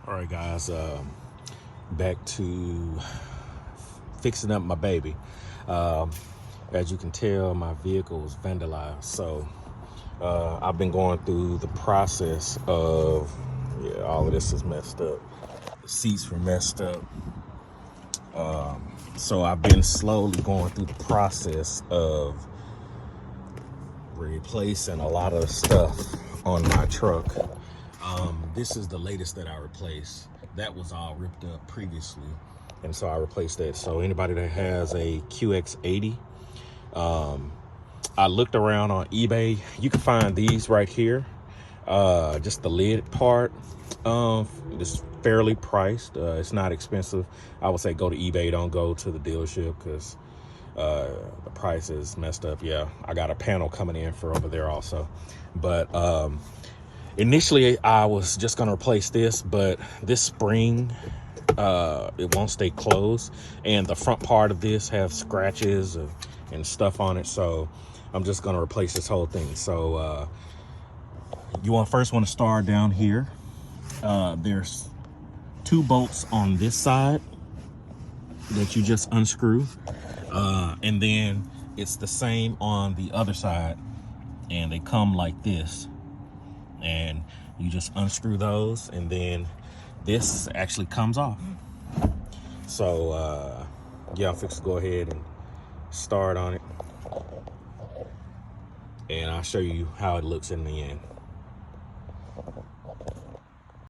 All right, guys, back to fixing up my baby. As you can tell, my vehicle was vandalized. So I've been going through the process of, all of this is messed up. The seats were messed up. So I've been slowly going through the process of replacing a lot of stuff on my truck. This is the latest that I replaced. That was all ripped up previously, and so I replaced that. So anybody that has a QX80, I looked around on eBay. You can find these right here. Just the lid part. It's fairly priced. It's not expensive. I would say go to eBay. Don't go to the dealership because the price is messed up. Yeah, I got a panel coming in for over there also. But initially I was just gonna replace this, but this spring it won't stay closed, and the front part of this have scratches and stuff on it. So I'm just gonna replace this whole thing. So you first want to start down here. There's 2 bolts on this side that you just unscrew, and then it's the same on the other side, and they come like this, and you just unscrew those, and then this actually comes off. So yeah, I'm fixing to go ahead and start on it, and I'll show you how it looks in the end.